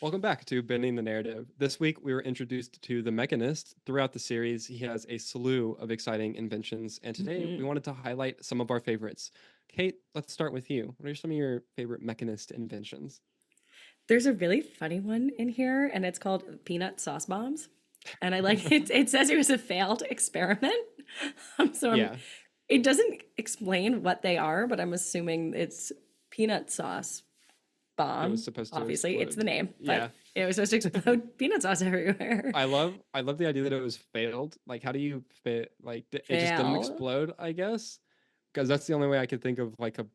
Welcome back to Bending the Narrative. This week, we were introduced to the Mechanist. Throughout the series, he has a slew of exciting inventions, and today we Mhm. wanted to highlight some of our favorites. Kate, let's start with you. What are some of your favorite Mechanist inventions? There's a really funny one in here, and it's called peanut sauce bombs. And I like it. It says it was a failed experiment. So I'm. Yeah, It doesn't explain what they are, but I'm assuming it's peanut sauce it was bomb. supposed to Obviously, it's the explode. name, but Yeah, it was supposed to explode peanut sauce everywhere. I love the idea that it was failed. Like, how do you fit? Like, it just didn't Fail. explode, I guess, because that's the only way I could think of like a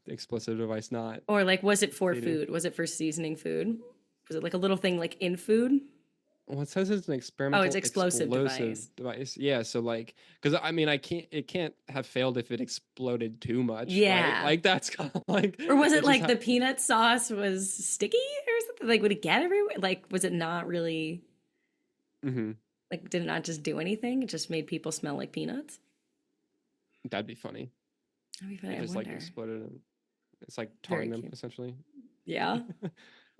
explosive device not Or like, was it for succeeding. food? Was it for seasoning food? Was it like a little thing like in food? Well, it says it's an Oh, it's experimental explosive explosive device. device. Yeah, so like, because I mean, it can't have failed if it exploded too much, right? Yeah. Like that's kind of like Or was it it just like the peanut sauce was sticky or something? Like, would it get everywhere? Like, was it not really, hmm like, did it not just do anything? It just made people smell like peanuts? That'd be funny. I mean, It I just like wonder. exploded and it's like tarring Very them cute. essentially. Yeah.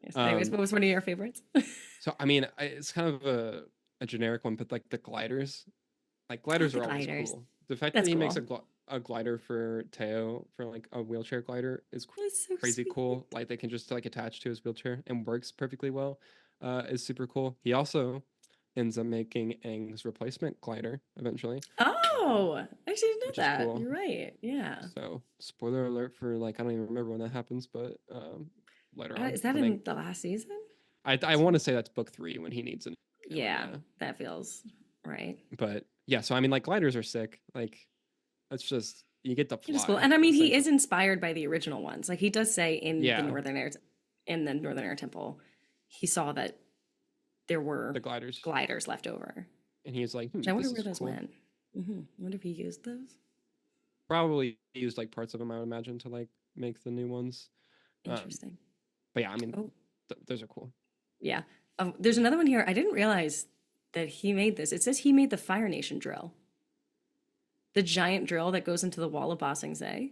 Yes. Anyways, um, what was one of your favorites? so I mean, it's kind of a generic one, but like the gliders, like Oh, gliders the are always gliders. cool. The fact that That's he makes cool. a glider for Teo for like a wheelchair glider is That's so crazy cool. sweet. Like they can just like attach to his wheelchair and works perfectly well. Is super cool. He also ends up making Aang's replacement glider eventually, Oh, I actually didn't know which is that. cool. You're right. Yeah. So spoiler alert for like I don't even remember when that happens, but later on, Is that I think in the last season? I want to say that's book 3 when he needs a new one. Yeah, Yeah, that feels right. but yeah. So I mean, like gliders are sick. Like that's just you get to It is cool. fly And I mean, he is essentially. inspired by the original ones. Like he does say Yeah, In the Northern Air Temple, he saw that there the were gliders, gliders left over. and he's like, Which I wonder this where is those cool. went. I wonder if he used those. Probably used like parts of them, I would imagine, to like make the new ones. Um, Interesting. but yeah, I mean, Oh, those are cool. yeah. There's another one here. I didn't realize that he made this. It says he made the Fire Nation drill, the giant drill that goes into the wall of Ba Sing Se.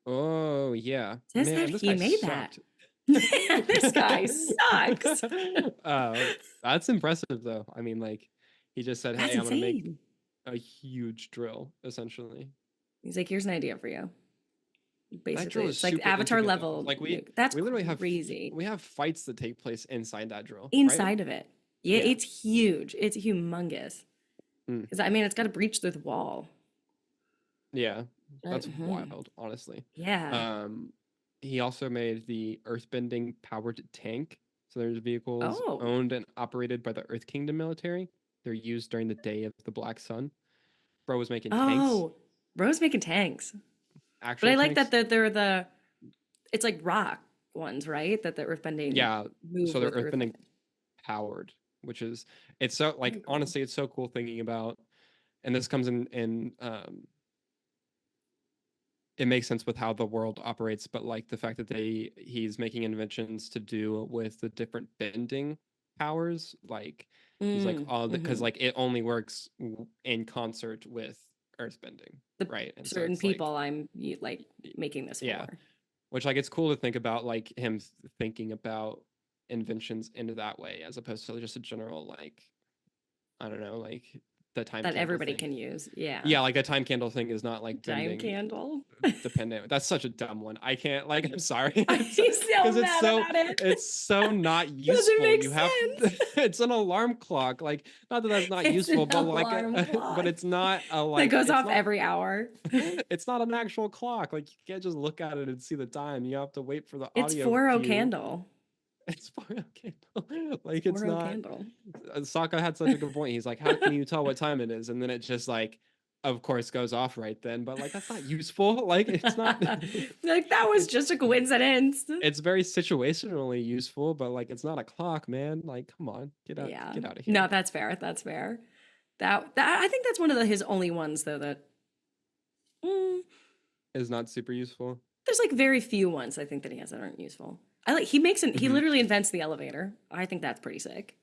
Oh yeah, It says that man, this he guy made that. sucked. Man, this guy sucks. uh, that's impressive though. I mean, like he just said, That's "Hey, I'm gonna make insane. a huge drill." Essentially, He's like, here's an idea for you. that Basically, drill is it's like super Avatar intricate though. level Like nuke. That's we literally crazy. we have fights that take place inside that drill, right? Inside of it. Yeah, Yeah. it's huge. It's humongous. Mm. Because I mean, it's got to breach through the wall. Yeah, that's Mhm. wild, honestly. Yeah. Um, he also made the earthbending powered tank. So there's vehicles Oh. owned and operated by the Earth Kingdom military. They're used during the Day of the Black Sun. Bro was making tanks, Oh. Rose making tanks. But actual I like that tanks. they're the it's like rock ones, right? That the earthbending Yeah, move so they're with earth. earthbending powered, which is it's so like Very cool. honestly, it's so cool thinking about, and this comes in it makes sense with how the world operates, but like the fact that he's making inventions to do with the different bending powers, like he's like all because Mm-hmm. like it only works in concert with earth bending, The right? And so certain it's like people like making this yeah, for. which like it's cool to think about like him thinking about inventions into that way as opposed to just a general like I don't know like the time That candle everybody thing. can use. Yeah. Yeah, like the time candle thing is not like Time bending candle. dependent. That's such a dumb one. I can't like I'm sorry. I'm It's so because mad about it. it's so not Doesn't useful. make You have sense. it's an alarm clock. Like not that that's not It's useful, an but like alarm but clock it's not a that like goes off every hour. it's not an actual clock. Like you can't just look at it and see the time. You have to wait for the It's audio 4-0 cue. candle. It's far okay. Like it's 4-0 not candle. Sokka had such a good point. He's like, how can you tell what time it is? And then it just like of course goes off right then, but like that's not useful. Like it's not Like that was it's just a coincidence. it's very situationally useful, but like it's not a clock, man. Like come on, Yeah. get out of No, here. that's fair. That's fair. That I think that's one of his only ones though that mm, Is not super useful. there's like very few ones I think that he has that aren't useful. He Mhm. literally invents the elevator. I think that's pretty sick.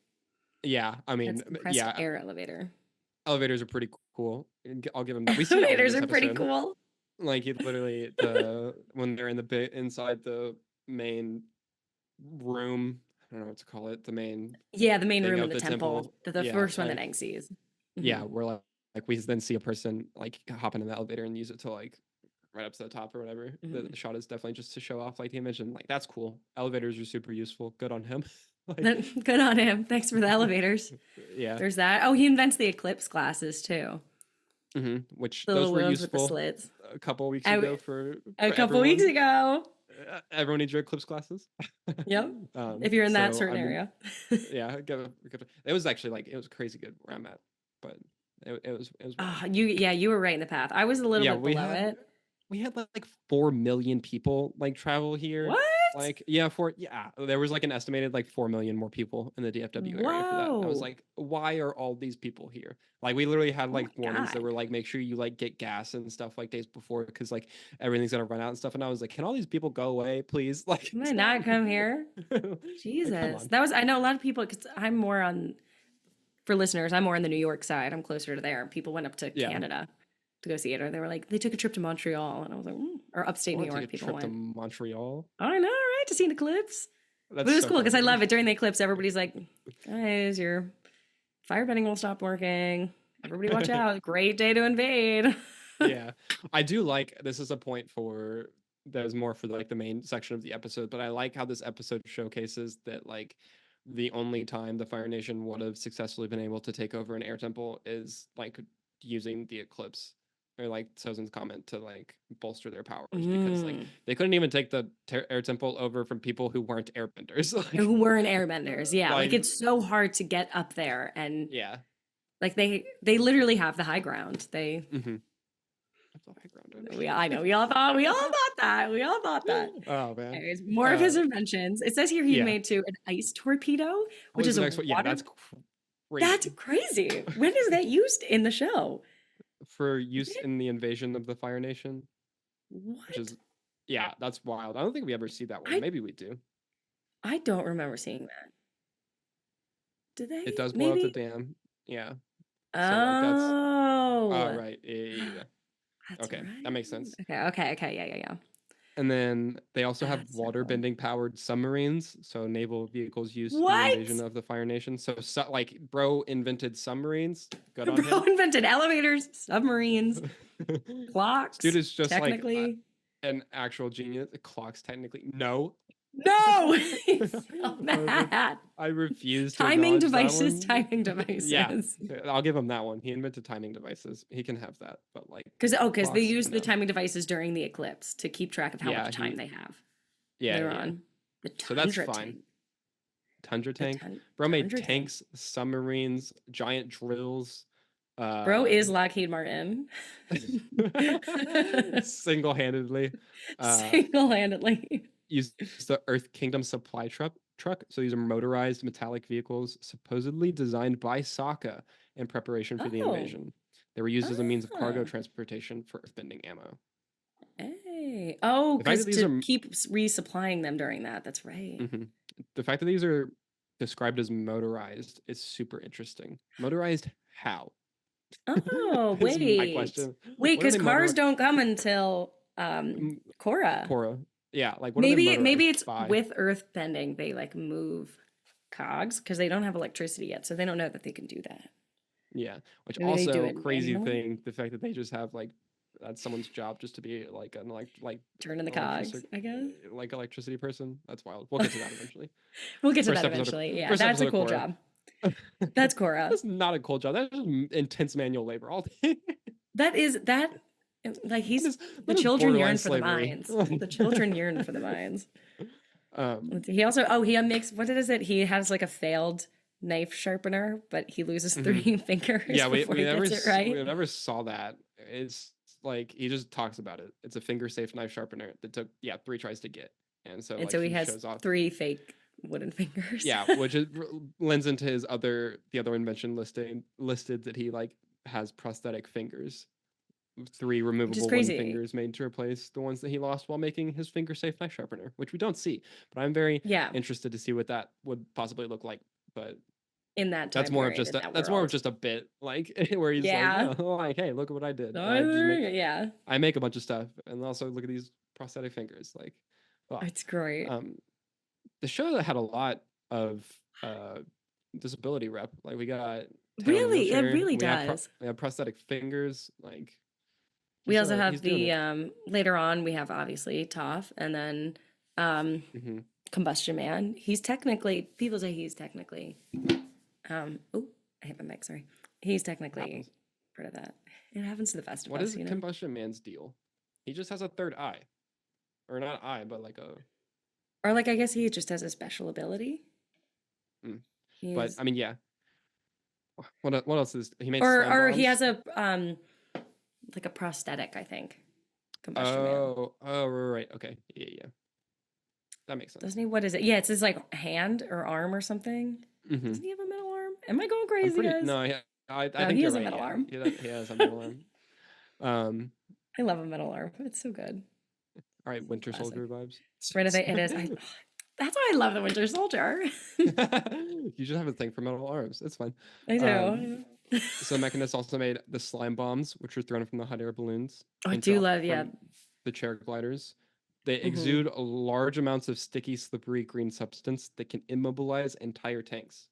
Yeah, I mean, That's compressed yeah, air elevator. elevators are pretty cool. I'll give him that. We see that in Elevators this are pretty episode. cool. Like he literally when they're in the bit inside the main room don't know what to call it, the main Yeah, the main thing room in of the the temple, temple. the Yeah, first one that Aang sees. yeah, Hmm. we're like we then see a person like hop into the elevator and use it to like right up to the top or whatever. The Hmm. shot is definitely just to show off like the image, and like that's cool. Elevators are super useful. Good on him. Like, Good on him. Thanks for the elevators. yeah. There's that. Oh, he invents the eclipse glasses too. Which The those little were ones with the useful slits. a couple weeks I, ago for a couple weeks everyone. ago. Everyone needs your eclipse glasses. Yep. If you're in that So certain I mean, area. yeah, it was actually like it was crazy good where I'm at, but it was wild. Yeah, you were right in the path. I was a little Yeah, bit below it. we had like 4 million people like travel here. What? Like yeah, there was like an estimated like 4 million more people in the DFW area for that. And I was Whoa. like, why are all these people here? Like we literally had Oh like my warnings that God. were like make sure you like get gas and stuff like days before because like everything's gonna run out and stuff. And I was like, can all these people go away, please? Like Can I it's not not come here? like come Jesus. on. That was, I know a lot of people, because I'm more on, for listeners, I'm more on the New York side. I'm closer to there. People went up to Yeah. Canada to go see it, or they were like, they took a trip to Montreal. And I was like, or I upstate New want to York, take a people trip to went. Montreal. I know, right? To see an eclipse. But That's it was so cool because I funny. love it. During the eclipse, everybody's like, guys, your firebending will stop working. Everybody watch out. Great day to invade. Yeah, I do like this is a point for that is more for like the main section of the episode, but I like how this episode showcases that like the only time the Fire Nation would have successfully been able to take over an air temple is like using the eclipse or like Sozin's comment to like bolster their powers because like Mm. they couldn't even take the air temple over from people who weren't airbenders Who weren't airbenders. Yeah. Like like it's so hard to get up there. And yeah. like they literally have the high ground. Mm-hmm. I thought I grounded. I know we all thought that. We all thought that. Oh man. Anyways, more of Uh his inventions. It says here he yeah. made too an ice torpedo, What which was is the a next one? Yeah, water. that's That's crazy. crazy. When is that used in the show? For Is use it? in the invasion of the Fire Nation, which What? is yeah, that's wild. I don't think we ever see that one. I Maybe we do. I don't remember seeing that. Did they? It does blow up the Maybe. dam. Yeah. So like that's Oh, right. Yeah. that's Okay, that right. makes sense. Okay. Yeah. And then they also have That's so water cool. bending powered submarines, so naval vehicles used in the invasion What? of the Fire Nation. So like bro invented submarines. Good on Bro him. invented elevators, submarines, This dude clocks, is just like technically. an actual genius. Clocks technically no. No! He's so I was mad. I refuse to Timing acknowledge that devices, one. timing Yeah, devices. I'll give him that one. He invented timing devices. He can have that. But like Because they clocks, use the no. timing devices during the eclipse to keep track of how Yeah, much time he they have yeah, later yeah. on. The So that's tundra fine. tank. Tundra The tank. Bro made tundra tank. tanks, submarines, giant drills. Bro is Um Lockheed Martin. single-handedly. Uh Single-handedly. used the Earth Kingdom supply truck. So these are motorized metallic vehicles supposedly designed by Sokka in preparation for the Oh. invasion. They were used as a means of cargo Ah. transportation for earthbending ammo. Hey. Oh, The fact because that these to are keep resupplying them during that. That's right. mhm. The fact that these are described as motorized is super interesting. Motorized how? Oh, Is my wait. question. Wait, What are because they cars motorized? don't come until Korra. Cora. Yeah, like what are they Maybe motorized it's by? with earth bending, they like move cogs because they don't have electricity yet, so they don't know that they can do that. Yeah, which Maybe they do also it crazy manually, thing, the fact that they just have like that's someone's job just to be like an turning the cogs, electricity I guess. like electricity person. That's wild. We'll get to that eventually. We'll get to First that episode of eventually. Yeah, first that's a episode of cool Korra. job. That's Korra. That's not a cool job. That's just intense manual labor all day. That like that he's is the that is children borderline yearn for the slavery. mines. The children yearn for the mines. um, He also he makes what is it? He has like a failed knife sharpener, but he loses mhm. three fingers Yeah, before he gets it right. we never saw that. It's like he just talks about it. It's a finger safe knife sharpener that took 3 tries to get, and so And like so he he has shows off. three fake wooden fingers. Yeah, which is, lends into his the other invention listed that he like has prosthetic fingers, 3 Which is removable wooden crazy. fingers made to replace the ones that he lost while making his finger safe knife sharpener, which we don't see. But I'm very Yeah, interested to see what that would possibly look like. But in that that's time more of period, just in that that's more of world. just a bit like where he's like, Yeah. oh, like hey, look at what I did. Yeah. I make a bunch of stuff, and also look at these prosthetic fingers. Like, oh, It's great. um, the show that had a lot. of uh disability rep. Like we got Taylor in a Really, it wheelchair. really does. We have prosthetic fingers. Like We also he's have doing the it. later on we have obviously Toph and then um Hmm. Combustion Man. He's technically people say he's technically oh, I hit my mic, sorry. He's technically Happens. part of that. It happens to the best of What us, is you know. Combustion Man's deal? He just has a third eye, or not eye, but like a. Or like I guess he just has a special ability. Mm. But He's I mean, yeah. What else is he made slime or he bombs? has a like a prosthetic, I think. Combustion Man. Oh, right. Okay, yeah. That makes sense. Doesn't he? What is it? Yeah, it's his like hand or arm or something. Hmm. Doesn't he have a metal arm? Am I going I'm crazy, pretty guys? no. Yeah, I No, think he you're has a right. metal Yeah, arm. he does have metal arm. I love a metal arm. It's so good. All right, Winter Classic. Soldier vibes. Right, it is. That's why I love the Winter Soldier. You just have a thing for metal arms. It's fine. I Um, do. so Mechanist also made the slime bombs, which are thrown from the hot air balloons Oh, I and do dropped love, yeah. from the chair gliders. They Hmm. exude large amounts of sticky, slippery green substance that can immobilize entire tanks.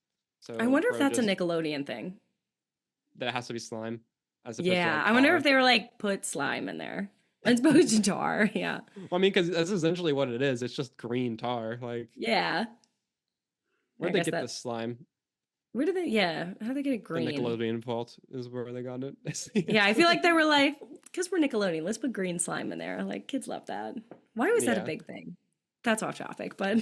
I So wonder if Crow that's a just Nickelodeon thing. that has to be slime as opposed to Yeah, like I wonder if tar. they were like put slime in there as opposed to tar. Yeah, Well, I mean, because that's essentially what it is. It's just green tar. Like, yeah. I where'd they guess get this that. slime? Where do they? Yeah, how do they get it The green? Nickelodeon vault is where they got it. Yeah, I feel like they were like, because we're Nickelodeon, let's put green slime in there. Like kids love that. Why was that a Yeah. big thing? That's off topic, but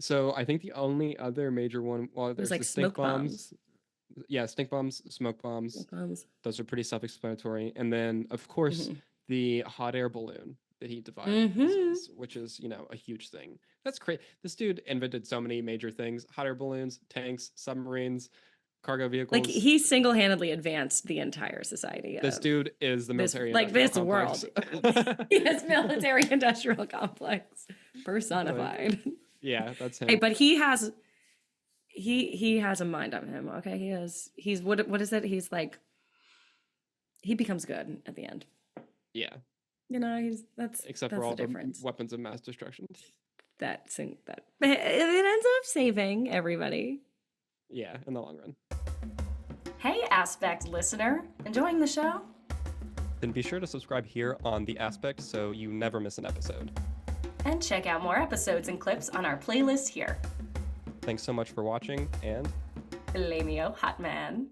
So I think the only other major one, well, there's there's like the stink smoke bombs. bombs. Yeah, stink bombs, smoke bombs. Smoke bombs. Those are pretty self-explanatory. And then, of course, Mm-hmm. the hot air balloon that he Mm-hmm. devises, which is, a huge thing. That's crazy. This dude invented so many major things: hot air balloons, tanks, submarines, cargo Like vehicles. he single-handedly advanced the entire society This of dude is the this, military like industrial this complex. world. Yes, military industrial complex Like, personified. yeah, that's Hey, him. but he has a mind on him. Okay, he's what is it? He's like he becomes good at the end. Yeah, You know, he's that's except for that's all the the difference. weapons of mass destruction. That it ends up saving everybody. Yeah, in the long run. Hey, Aspect listener, enjoying the show? Then be sure to subscribe here on The Aspect so you never miss an episode. And check out more episodes and clips on our playlist here. Thanks so much for watching, and Lamio Hotman.